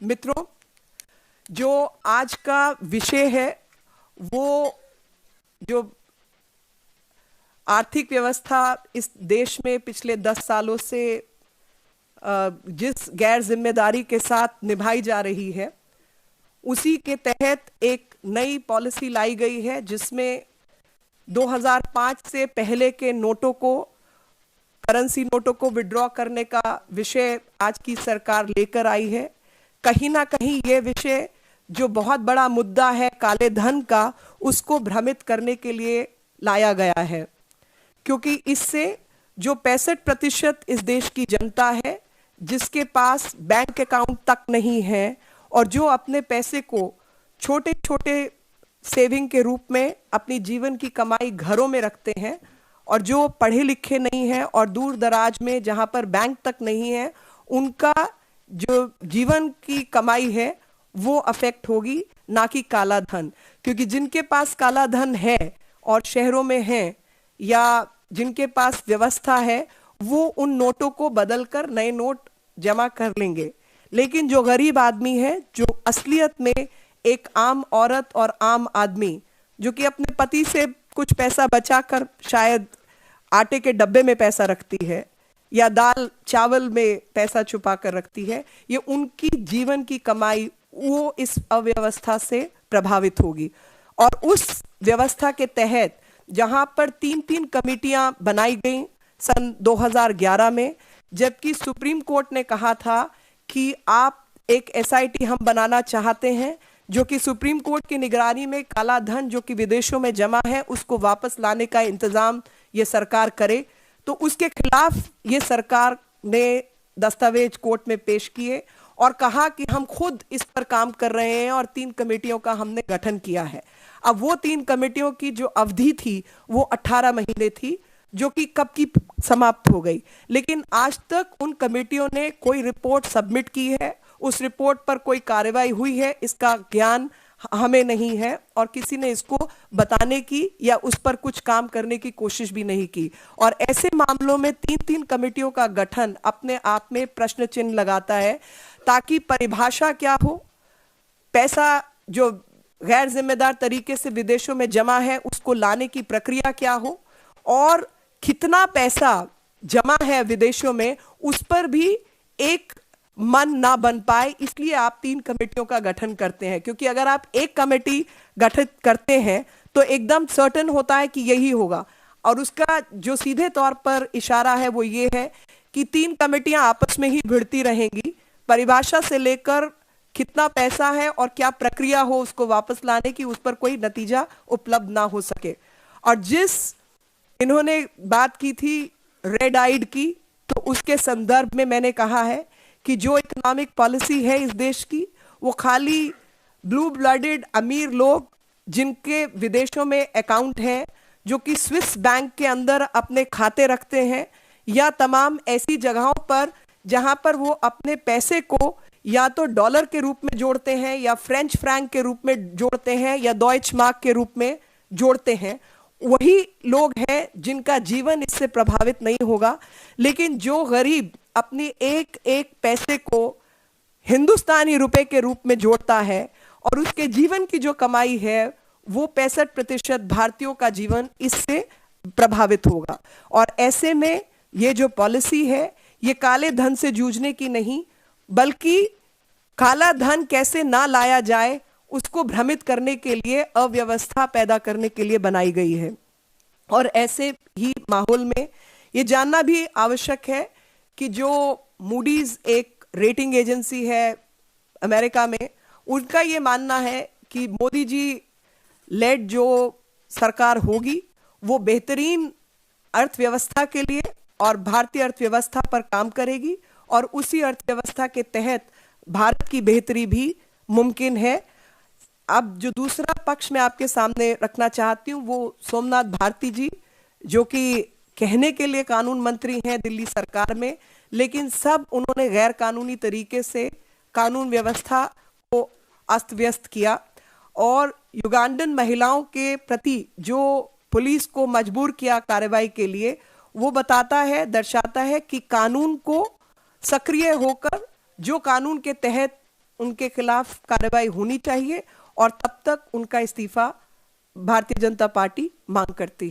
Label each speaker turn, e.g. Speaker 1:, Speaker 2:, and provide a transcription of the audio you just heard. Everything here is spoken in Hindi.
Speaker 1: मित्रों, जो आज का विषय है वो जो आर्थिक व्यवस्था इस देश में पिछले 10 सालों से जिस गैर जिम्मेदारी के साथ निभाई जा रही है, उसी के तहत एक नई पॉलिसी लाई गई है जिसमें 2005 से पहले के नोटों को, करेंसी नोटों को विड्रॉ करने का विषय आज की सरकार लेकर आई है। कहीं ना कहीं ये विषय जो बहुत बड़ा मुद्दा है काले धन का, उसको भ्रमित करने के लिए लाया गया है, क्योंकि इससे जो 65% इस देश की जनता है जिसके पास बैंक अकाउंट तक नहीं है और जो अपने पैसे को छोटे छोटे सेविंग के रूप में अपनी जीवन की कमाई घरों में रखते हैं, और जो पढ़े लिखे नहीं हैं और दूर दराज में जहां पर बैंक तक नहीं है, उनका जो जीवन की कमाई है वो अफेक्ट होगी, ना कि काला धन। क्योंकि जिनके पास काला धन है और शहरों में है या जिनके पास व्यवस्था है, वो उन नोटों को बदलकर नए नोट जमा कर लेंगे। लेकिन जो गरीब आदमी है, जो असलियत में एक आम औरत और आम आदमी जो कि अपने पति से कुछ पैसा बचाकर शायद आटे के डब्बे में पैसा रखती है या दाल चावल में पैसा छुपा कर रखती है, ये उनकी जीवन की कमाई वो इस अव्यवस्था से प्रभावित होगी। और उस व्यवस्था के तहत जहां पर 3-3 कमेटियां बनाई गई सन 2011 में, जबकि सुप्रीम कोर्ट ने कहा था कि आप एक एसआईटी हम बनाना चाहते हैं जो कि सुप्रीम कोर्ट की निगरानी में काला धन जो कि विदेशों में जमा है उसको वापस लाने का इंतजाम ये सरकार करे, तो उसके खिलाफ ये सरकार ने दस्तावेज कोर्ट में पेश किए और कहा कि हम खुद इस पर काम कर रहे हैं और 3 कमेटियों का हमने गठन किया है। अब वो 3 कमेटियों की जो अवधि थी वो 18 महीने थी, जो कि कब की समाप्त हो गई। लेकिन आज तक उन कमेटियों ने कोई रिपोर्ट सबमिट की है, उस रिपोर्ट पर कोई कार्रवाई हुई है, इसका ज्ञान हमें नहीं है और किसी ने इसको बताने की या उस पर कुछ काम करने की कोशिश भी नहीं की। और ऐसे मामलों में 3-3 कमेटियों का गठन अपने आप में प्रश्न चिन्ह लगाता है, ताकि परिभाषा क्या हो, पैसा जो गैर जिम्मेदार तरीके से विदेशों में जमा है उसको लाने की प्रक्रिया क्या हो, और कितना पैसा जमा है विदेशों में उस पर भी एक मन ना बन पाए। इसलिए आप 3 कमेटियों का गठन करते हैं, क्योंकि अगर आप एक कमेटी गठित करते हैं तो एकदम सर्टेन होता है कि यही होगा, और उसका जो सीधे तौर पर इशारा है वो ये है कि 3 कमेटियां आपस में ही भिड़ती रहेंगी, परिभाषा से लेकर कितना पैसा है और क्या प्रक्रिया हो उसको वापस लाने की, उस पर कोई नतीजा उपलब्ध ना हो सके। और जिस इन्होंने बात की थी रेड आइड की, तो उसके संदर्भ में मैंने कहा है कि जो इकोनॉमिक पॉलिसी है इस देश की, वो खाली ब्लू ब्लडेड अमीर लोग जिनके विदेशों में अकाउंट हैं, जो कि स्विस बैंक के अंदर अपने खाते रखते हैं, या तमाम ऐसी जगहों पर जहां पर वो अपने पैसे को या तो डॉलर के रूप में जोड़ते हैं या फ्रेंच फ्रैंक के रूप में जोड़ते हैं या डॉइच मार्क के रूप में जोड़ते हैं, वही लोग हैं जिनका जीवन इससे प्रभावित नहीं होगा। लेकिन जो गरीब अपनी एक एक पैसे को हिंदुस्तानी रुपए के रूप में जोड़ता है और उसके जीवन की जो कमाई है वो 65% भारतीयों का जीवन इससे प्रभावित होगा। और ऐसे में ये जो पॉलिसी है ये काले धन से जूझने की नहीं, बल्कि काला धन कैसे ना लाया जाए उसको भ्रमित करने के लिए, अव्यवस्था पैदा करने के लिए बनाई गई है। और ऐसे ही माहौल में ये जानना भी आवश्यक है कि जो मूडीज एक रेटिंग एजेंसी है अमेरिका में, उनका ये मानना है कि मोदी जी लेड जो सरकार होगी वो बेहतरीन अर्थव्यवस्था के लिए और भारतीय अर्थव्यवस्था पर काम करेगी, और उसी अर्थव्यवस्था के तहत भारत की बेहतरी भी मुमकिन है। अब जो दूसरा पक्ष मैं आपके सामने रखना चाहती हूँ वो सोमनाथ भारती जी, जो कि कहने के लिए कानून मंत्री हैं दिल्ली सरकार में, लेकिन सब उन्होंने गैर कानूनी तरीके से कानून व्यवस्था को अस्त व्यस्त किया। और युगांडन महिलाओं के प्रति जो पुलिस को मजबूर किया कार्रवाई के लिए, वो बताता है, दर्शाता है कि कानून को सक्रिय होकर जो कानून के तहत उनके खिलाफ कार्रवाई होनी चाहिए और तब तक उनका इस्तीफा भारतीय जनता पार्टी मांग करती है।